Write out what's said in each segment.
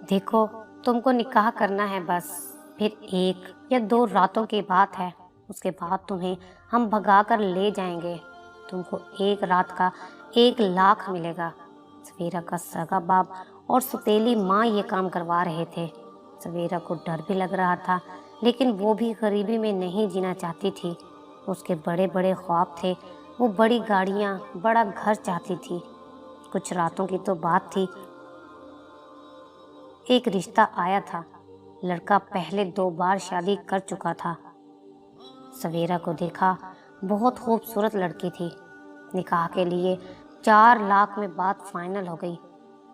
देखो, तुमको निकाह करना है बस। फिर 1 या 2 रातों की बात है। उसके बाद तुम्हें हम भगा कर ले जाएंगे। तुमको 1 रात का 1 लाख मिलेगा। सवेरा का सगा बाप और सौतेली माँ ये काम करवा रहे थे। सवेरा को डर भी लग रहा था, लेकिन वो भी गरीबी में नहीं जीना चाहती थी। उसके बड़े बड़े ख्वाब थे। वो बड़ी गाड़ियाँ, बड़ा घर चाहती थी। कुछ रातों की तो बात थी, एक रिश्ता आया था। लड़का पहले 2 बार शादी कर चुका था। सवेरा को देखा, बहुत खूबसूरत लड़की थी। निकाह के लिए 4 लाख में बात फाइनल हो गई।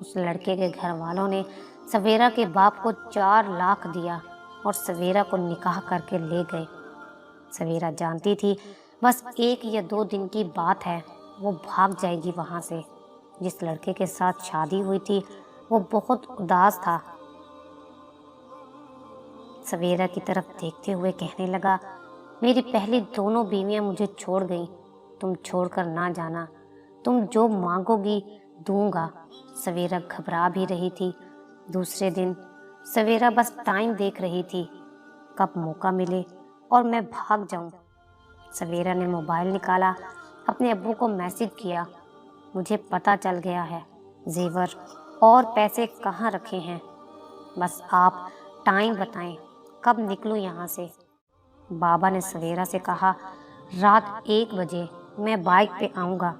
उस लड़के के घर वालों ने सवेरा के बाप को 4 लाख दिया और सवेरा को निकाह करके ले गए। सवेरा जानती थी बस 1 या 2 दिन की बात है, वो भाग जाएगी वहाँ से। जिस लड़के के साथ शादी हुई थी वो बहुत उदास था। सवेरा की तरफ देखते हुए कहने लगा, मेरी पहली दोनों बीवियां मुझे छोड़ गईं। तुम छोड़कर ना जाना। तुम जो मांगोगी दूंगा। सवेरा घबरा भी रही थी। दूसरे दिन सवेरा बस टाइम देख रही थी, कब मौका मिले और मैं भाग जाऊं। सवेरा ने मोबाइल निकाला, अपने अब्बू को मैसेज किया, मुझे पता चल गया है, जेवर और पैसे कहाँ रखे हैं। बस आप टाइम बताएं, कब निकलूं यहाँ से। बाबा ने सवेरा से कहा, रात 1 बजे मैं बाइक पे आऊँगा।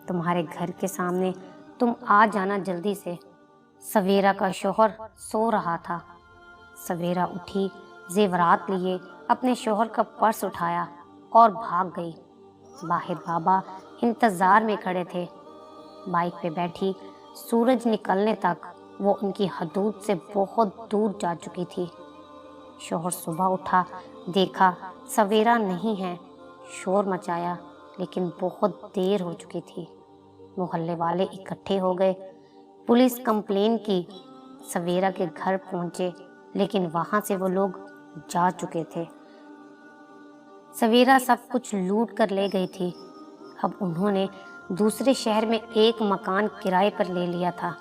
तुम्हारे घर के सामने, तुम आ जाना जल्दी से। सवेरा का शौहर सो रहा था। सवेरा उठी, जेवरात लिए, अपने शौहर का पर्स उठाया और भाग गई। बाहर बाबा इंतज़ार में खड़े थे। बाइक पे बैठी सूरज निकलने तक वो उनकी हदूद से बहुत दूर जा चुकी थी। शौहर सुबह उठा, देखा सवेरा नहीं है। शोर मचाया, लेकिन बहुत देर हो चुकी थी। मोहल्ले वाले इकट्ठे हो गए, पुलिस कंप्लेन की। सवेरा के घर पहुंचे, लेकिन वहां से वो लोग जा चुके थे। सवेरा सब कुछ लूट कर ले गई थी। अब उन्होंने दूसरे शहर में एक मकान किराए पर ले लिया था।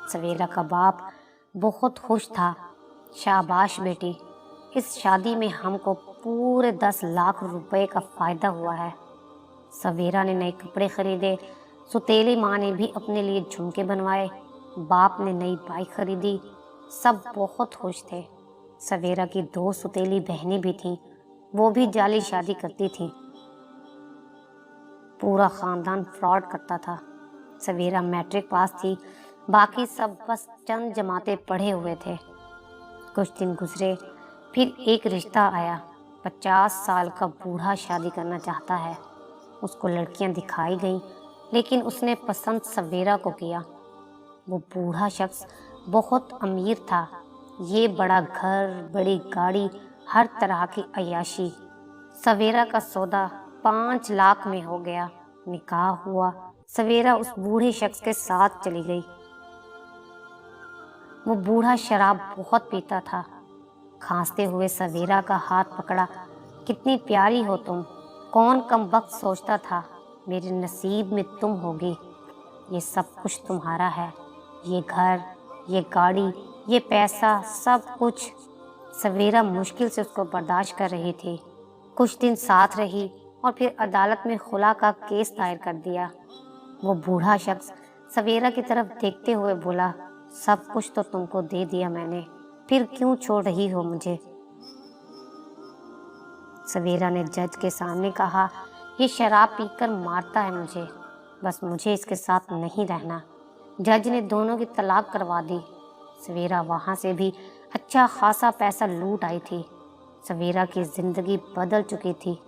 सवेरा का बाप बहुत खुश था। शाबाश बेटी, इस शादी में हमको पूरे 10 लाख रुपए का फ़ायदा हुआ है। सवेरा ने नए कपड़े खरीदे। सौतेली माँ ने भी अपने लिए झुमके बनवाए। बाप ने नई बाइक खरीदी। सब बहुत खुश थे। सवेरा की 2 सौतेली बहनें भी थीं, वो भी जाली शादी करती थीं। पूरा ख़ानदान फ्रॉड करता था। सवेरा मैट्रिक पास थी, बाकी सब बस चंद जमाते पढ़े हुए थे। कुछ दिन गुजरे, फिर एक रिश्ता आया। 50 साल का बूढ़ा शादी करना चाहता है। उसको लड़कियां दिखाई गईं, लेकिन उसने पसंद सवेरा को किया। वो बूढ़ा शख्स बहुत अमीर था। ये बड़ा घर, बड़ी गाड़ी, हर तरह की अय्याशी। सवेरा का सौदा 5 लाख में हो गया। निकाह हुआ। सवेरा उस बूढ़े शख्स के साथ चली गई। वो बूढ़ा शराब बहुत पीता था। खांसते हुए सवेरा का हाथ पकड़ा, कितनी प्यारी हो तुम। कौन कमबख्त सोचता था मेरे नसीब में तुम होगी। ये सब कुछ तुम्हारा है, ये घर, ये गाड़ी, ये पैसा, सब कुछ। सवेरा मुश्किल से उसको बर्दाश्त कर रही थी। कुछ दिन साथ रही और फिर अदालत में खुला का केस दायर कर दिया। वो बूढ़ा शख्स सवेरा की तरफ देखते हुए बोला, सब कुछ तो तुमको दे दिया मैंने, फिर क्यों छोड़ रही हो मुझे। सवेरा ने जज के सामने कहा, ये शराब पीकर मारता है मुझे, बस मुझे इसके साथ नहीं रहना। जज ने दोनों की तलाक करवा दी। सवेरा वहाँ से भी अच्छा खासा पैसा लूट आई थी। सवेरा की ज़िंदगी बदल चुकी थी।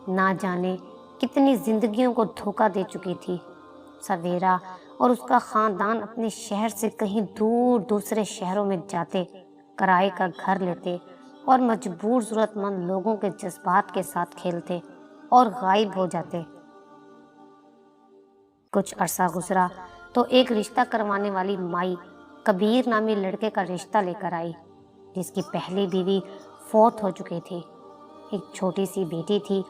ना जाने कितनी ज़िंदगियों को धोखा दे चुकी थी। सवेरा और उसका ख़ानदान अपने शहर से कहीं दूर दूसरे शहरों में जाते, किराए का घर लेते और मजबूर ज़रूरतमंद लोगों के जज्बात के साथ खेलते और गायब हो जाते। कुछ अरसा गुजरा तो एक रिश्ता करवाने वाली माई कबीर नामी लड़के का रिश्ता लेकर आई, जिसकी पहली बीवी फौत हो चुकी थी। एक छोटी सी बेटी थी।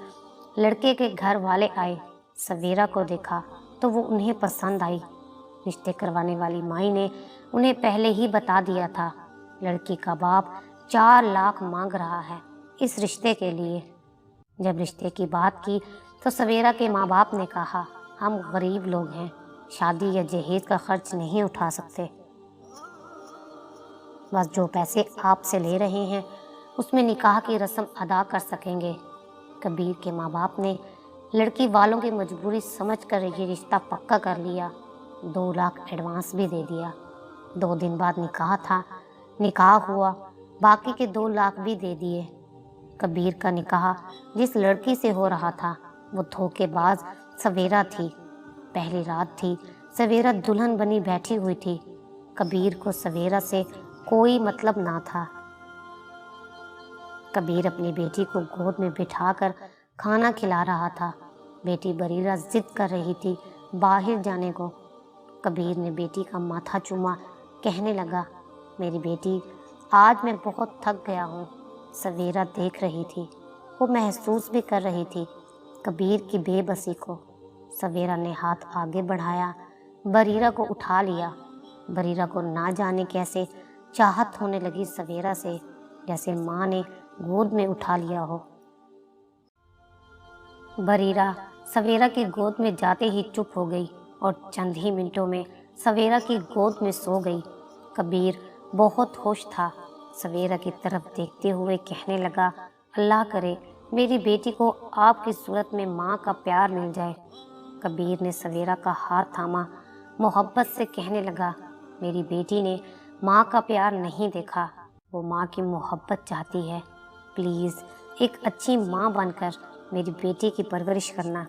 लड़के के घर वाले आए, सवेरा को देखा तो वो उन्हें पसंद आई। رشتے کروانے والی مائی نے انہیں پہلے ہی بتا دیا تھا، لڑکی کا باپ 4 لاکھ مانگ رہا ہے اس رشتے کے لیے۔ جب رشتے کی بات کی تو سویرا کے ماں باپ نے کہا، ہم غریب لوگ ہیں، شادی یا جہیز کا خرچ نہیں اٹھا سکتے، بس جو پیسے آپ سے لے رہے ہیں اس میں نکاح کی رسم ادا کر سکیں گے۔ کبیر کے ماں باپ نے لڑکی والوں کی مجبوری سمجھ کر یہ رشتہ پکا کر لیا، 2 لاکھ ایڈوانس بھی دے دیا۔ 2 دن بعد نکاح تھا، نکاح ہوا، باقی کے 2 لاکھ بھی دے دیے۔ کبیر کا نکاح جس لڑکی سے ہو رہا تھا وہ دھوکے باز سویرا تھی۔ پہلی رات تھی، سویرا دلہن بنی بیٹھی ہوئی تھی۔ کبیر کو سویرا سے کوئی مطلب نہ تھا۔ کبیر اپنی بیٹی کو گود میں بٹھا کر کھانا کھلا رہا تھا۔ بیٹی بریرہ ضد کر رہی تھی باہر جانے کو۔ کبیر نے بیٹی کا ماتھا چوما، کہنے لگا، میری بیٹی، آج میں بہت تھک گیا ہوں۔ سویرا دیکھ رہی تھی، وہ محسوس بھی کر رہی تھی کبیر کی بے بسی کو۔ سویرا نے ہاتھ آگے بڑھایا، بریرہ کو اٹھا لیا۔ بریرہ کو نہ جانے کیسے چاہت ہونے لگی سویرا سے، جیسے ماں نے گود میں اٹھا لیا ہو۔ بریرہ سویرا کی گود میں جاتے ہی چپ ہو گئی اور چند ہی منٹوں میں سویرا کی گود میں سو گئی۔ کبیر بہت خوش تھا، سویرا کی طرف دیکھتے ہوئے کہنے لگا، اللہ کرے میری بیٹی کو آپ کی صورت میں ماں کا پیار مل جائے۔ کبیر نے سویرا کا ہاتھ تھاما، محبت سے کہنے لگا، میری بیٹی نے ماں کا پیار نہیں دیکھا، وہ ماں کی محبت چاہتی ہے، پلیز ایک اچھی ماں بن کر میری بیٹی کی پرورش کرنا۔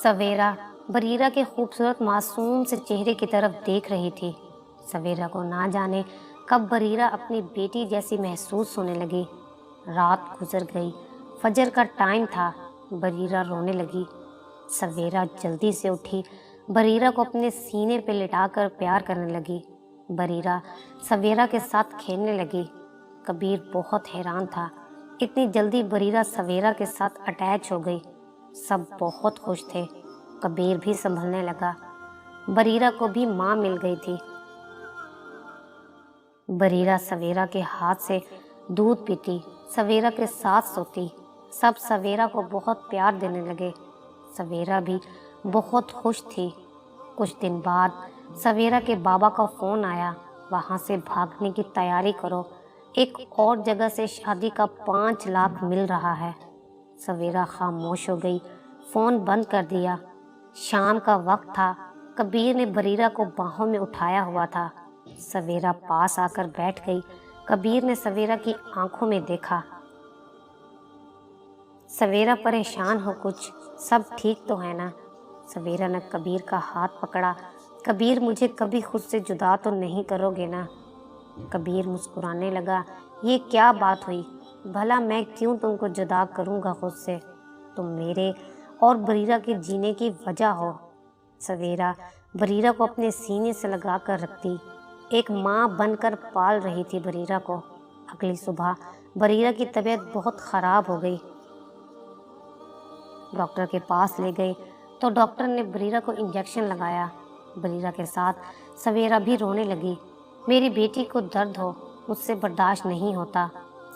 سویرا بریرہ کے خوبصورت معصوم سے چہرے کی طرف دیکھ رہی تھی۔ سویرا کو نہ جانے کب بریرہ اپنی بیٹی جیسی محسوس ہونے لگی۔ رات گزر گئی، فجر کا ٹائم تھا، بریرہ رونے لگی۔ سویرا جلدی سے اٹھی، بریرہ کو اپنے سینے پہ لٹا کر پیار کرنے لگی۔ بریرہ سویرا کے ساتھ کھیلنے لگی۔ کبیر بہت حیران تھا، اتنی جلدی بریرہ سویرا کے ساتھ اٹیچ ہو گئی۔ سب بہت خوش تھے، کبیر بھی سنبھلنے لگا۔ بریرہ کو بھی ماں مل گئی تھی۔ بریرہ سویرا کے ہاتھ سے دودھ پیتی، سویرا کے ساتھ سوتی، سب سویرا کو بہت پیار دینے لگے۔ سویرا بھی بہت خوش تھی۔ کچھ دن بعد سویرا کے بابا کا فون آیا، وہاں سے بھاگنے کی تیاری کرو، ایک اور جگہ سے شادی کا 5 لاکھ مل رہا ہے۔ سویرا خاموش ہو گئی، فون بند کر دیا۔ شام کا وقت تھا، کبیر نے بریرہ کو باہوں میں اٹھایا ہوا تھا۔ سویرا پاس آ کر بیٹھ گئی۔ کبیر نے سویرا کی آنکھوں میں دیکھا۔ سویرا پریشان ہو کچھ، سب ٹھیک تو ہے نا؟ سویرا نے کبیر کا ہاتھ پکڑا۔ کبیر، مجھے کبھی خود سے جدا تو نہیں کرو گے نا؟ کبیر مسکرانے لگا، یہ کیا بات ہوئی؟ بھلا میں کیوں تم کو جدا کروں گا خود سے؟ تم میرے اور بریرہ کے جینے کی وجہ ہو۔ سویرا بریرہ کو اپنے سینے سے لگا کر رکھتی، ایک ماں بن کر پال رہی تھی بریرہ کو۔ اگلی صبح بریرہ کی طبیعت بہت خراب ہو گئی۔ ڈاکٹر کے پاس لے گئی تو ڈاکٹر نے بریرہ کو انجیکشن لگایا۔ بریرہ کے ساتھ سویرا بھی رونے لگی، میری بیٹی کو درد ہو، مجھ سے برداشت نہیں ہوتا۔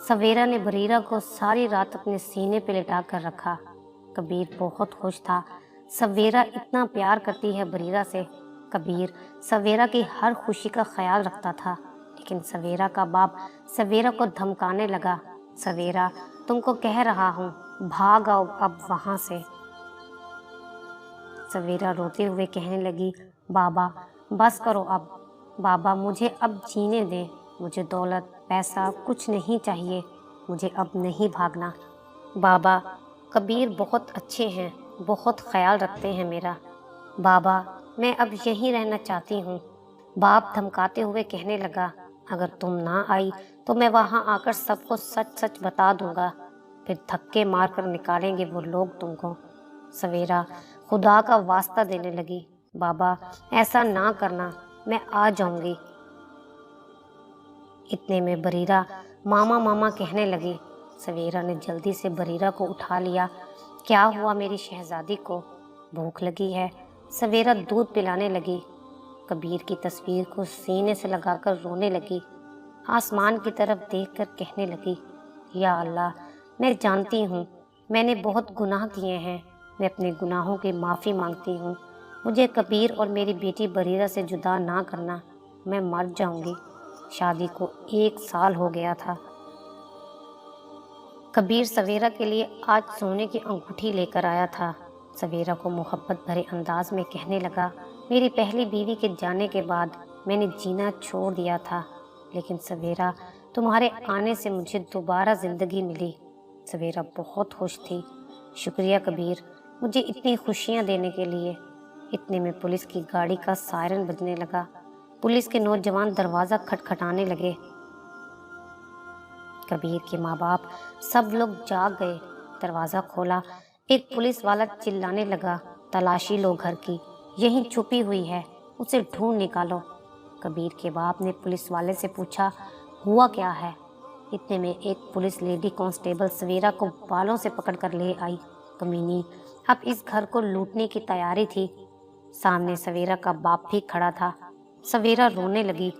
سویرا نے بریرہ کو ساری رات اپنے سینے پہ لٹا کر رکھا۔ کبیر بہت خوش تھا، سویرا اتنا پیار کرتی ہے بریرہ سے۔ کبیر سویرا کی ہر خوشی کا خیال رکھتا تھا، لیکن سویرا کا باپ سویرا کو دھمکانے لگا، سویرا تم کو کہہ رہا ہوں، بھاگ آؤ اب وہاں سے۔ سویرا روتے ہوئے کہنے لگی، بابا بس کرو اب، بابا مجھے اب جینے دیں، مجھے دولت پیسہ کچھ نہیں چاہیے، مجھے اب نہیں بھاگنا۔ بابا کبیر بہت اچھے ہیں، بہت خیال رکھتے ہیں میرا، بابا میں اب یہیں رہنا چاہتی ہوں۔ باپ دھمکاتے ہوئے کہنے لگا، اگر تم نہ آئی تو میں وہاں آ کر سب کو سچ سچ بتا دوں گا، پھر دھکے مار کر نکالیں گے وہ لوگ تم کو۔ سویرا خدا کا واسطہ دینے لگی، بابا ایسا نہ کرنا، میں آ جاؤں گی۔ اتنے میں بریرہ ماما ماما کہنے لگی۔ سویرا نے جلدی سے بریرہ کو اٹھا لیا، کیا ہوا میری شہزادی کو؟ بھوک لگی ہے؟ सवेरा दूध पिलाने लगी। कबीर की तस्वीर को सीने से लगाकर रोने लगी। आसमान की तरफ देखकर कहने लगी, या अल्लाह, मैं जानती हूँ मैंने बहुत गुनाह किए हैं। मैं अपने गुनाहों की माफ़ी मांगती हूँ। मुझे कबीर और मेरी बेटी बरीरा से जुदा ना करना। मैं मर जाऊंगी। शादी को 1 साल हो गया था। कबीर सवेरा के लिए आज सोने की अंगूठी लेकर आया था। सवेरा को मोहब्बत भरे अंदाज में कहने लगा, मेरी पहली बीवी के जाने के बाद मैंने जीना छोड़ दिया था, लेकिन सवेरा, तुम्हारे आने से मुझे दोबारा ज़िंदगी मिली। सवेरा बहुत खुश थी। शुक्रिया कबीर, मुझे इतनी खुशियाँ देने के लिए। इतने में पुलिस की गाड़ी का सायरन बजने लगा। पुलिस के नौजवान दरवाज़ा खटखटाने लगे। कबीर के माँ बाप सब लोग जाग गए। दरवाज़ा खोला। एक पुलिस वाला चिल्लाने लगा, तलाशी लो घर की, यहीं छुपी हुई है, उसे ढूंढ निकालो। कबीर के बाप ने पुलिस वाले से पूछा, हुआ क्या है? इतने में एक पुलिस लेडी कांस्टेबल सवेरा को बालों से पकड़कर ले आई। कमीनी अब इस घर को लूटने की तैयारी थी। सामने सवेरा का बाप भी खड़ा था। सवेरा रोने लगी।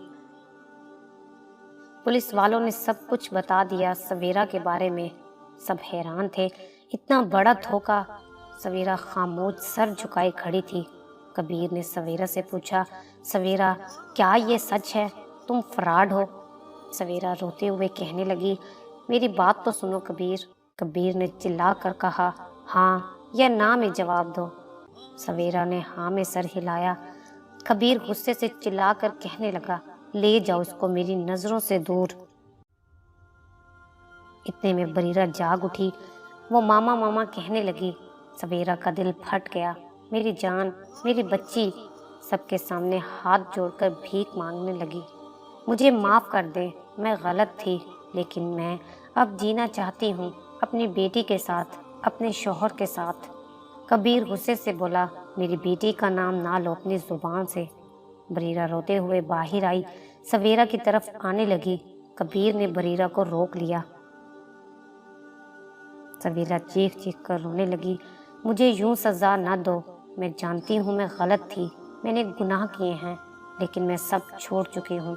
पुलिस वालों ने सब कुछ बता दिया सवेरा के बारे में। सब हैरान थे, इतना बड़ा धोखा। सवेरा खामोश सर झुकाए खड़ी थी। कबीर ने सवेरा से पूछा, सवेरा, क्या ये सच है? तुम फ्रॉड हो? सवेरा रोते हुए कहने लगी, मेरी बात तो सुनो कबीर। कबीर ने चिल्ला कर कहा, हाँ या ना में जवाब दो। सवेरा ने हाँ में सर हिलाया। कबीर गुस्से से चिल्लाकर कहने लगा, ले जाओ उसको मेरी नजरों से दूर। इतने में बरीरा जाग उठी। वो मामा मामा कहने लगी। सवेरा का दिल फट गया। मेरी जान, मेरी बच्ची। सबके सामने हाथ जोड़कर भीख मांगने लगी। मुझे माफ़ कर दे, मैं गलत थी, लेकिन मैं अब जीना चाहती हूँ अपनी बेटी के साथ, अपने शौहर के साथ। कबीर गुस्से से बोला, मेरी बेटी का नाम ना लो अपनी ज़ुबान से। बरीरा रोते हुए बाहर आई, सवेरा की तरफ आने लगी। कबीर ने बरीरा को रोक लिया। सवेरा चीख चीख कर रोने लगी, मुझे यूं सज़ा न दो। मैं जानती हूँ मैं गलत थी, मैंने गुनाह किए हैं, लेकिन मैं सब छोड़ चुकी हूँ।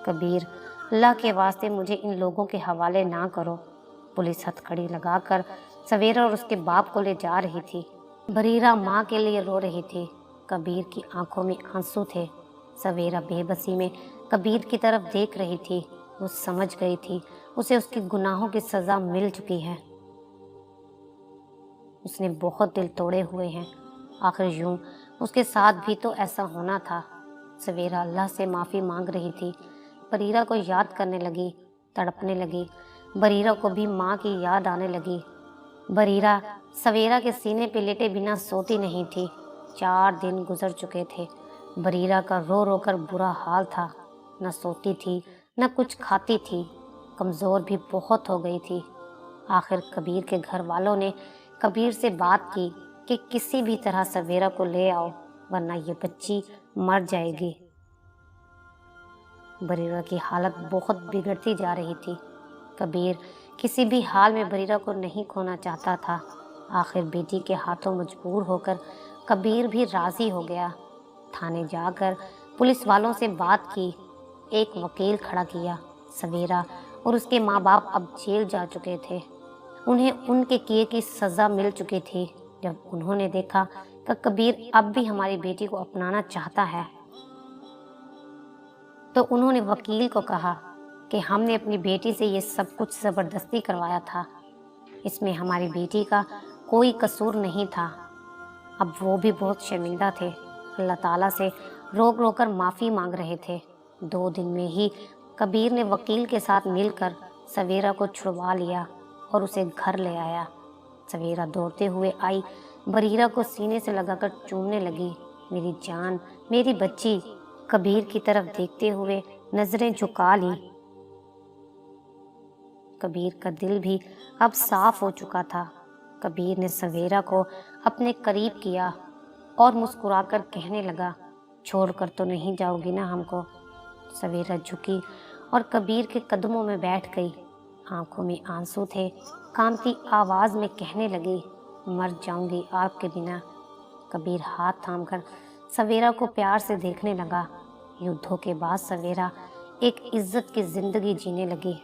कबीर, अल्लाह के वास्ते मुझे इन लोगों के हवाले ना करो। पुलिस हथकड़ी लगाकर सवेरा और उसके बाप को ले जा रही थी। बरीरा माँ के लिए रो रही थी। कबीर की आंखों में आंसू थे। सवेरा बेबसी में कबीर की तरफ देख रही थी। वो समझ गई थी उसे उसके गुनाहों की सज़ा मिल चुकी है। उसने बहुत दिल तोड़े हुए हैं। आखिर यूं उसके साथ भी तो ऐसा होना था। सवेरा अल्लाह से माफ़ी मांग रही थी। बरीरा को याद करने लगी, तड़पने लगी। बरीरा को भी माँ की याद आने लगी। बरीरा सवेरा के सीने पे लेटे बिना सोती नहीं थी। 4 दिन गुजर चुके थे। बरीरा का रो रो कर बुरा हाल था। न सोती थी, न कुछ खाती थी। कमज़ोर भी बहुत हो गई थी। आखिर कबीर के घर वालों ने कबीर से बात की कि किसी भी तरह सवेरा को ले आओ, वरना ये बच्ची मर जाएगी। बरीरा की हालत बहुत बिगड़ती जा रही थी। कबीर किसी भी हाल में बरीरा को नहीं खोना चाहता था। आखिर बेटी के हाथों मजबूर होकर कबीर भी राज़ी हो गया। थाने जाकर पुलिस वालों से बात की। एक वकील खड़ा किया। सवेरा और उसके माँ बाप अब जेल जा चुके थे। उन्हें उनके किए की सज़ा मिल चुकी थी। जब उन्होंने देखा कि कबीर अब भी हमारी बेटी को अपनाना चाहता है, तो उन्होंने वकील को कहा कि हमने अपनी बेटी से ये सब कुछ ज़बरदस्ती करवाया था, इसमें हमारी बेटी का कोई कसूर नहीं था। अब वो भी बहुत शर्मिंदा थे। अल्लाह ताला से रोक रोक कर माफ़ी मांग रहे थे। 2 दिन में ही कबीर ने वकील के साथ मिलकर सवेरा को छुड़वा लिया और उसे घर ले आया। सवेरा दौड़ते हुए आई, बरीरा को सीने से लगाकर चूमने लगी। मेरी जान, मेरी बच्ची। कबीर की तरफ देखते हुए नजरें झुका ली। कबीर का दिल भी अब साफ हो चुका था। कबीर ने सवेरा को अपने करीब किया और मुस्कुराकर कहने लगा, छोड़कर तो नहीं जाओगी ना हमको? सवेरा झुकी और कबीर के कदमों में बैठ गई। आंखों में आंसू थे। कांपती आवाज़ में कहने लगी, मर जाऊंगी आपके बिना। कबीर हाथ थामकर सवेरा को प्यार से देखने लगा। युद्धों के बाद सवेरा एक इज्जत की जिंदगी जीने लगी।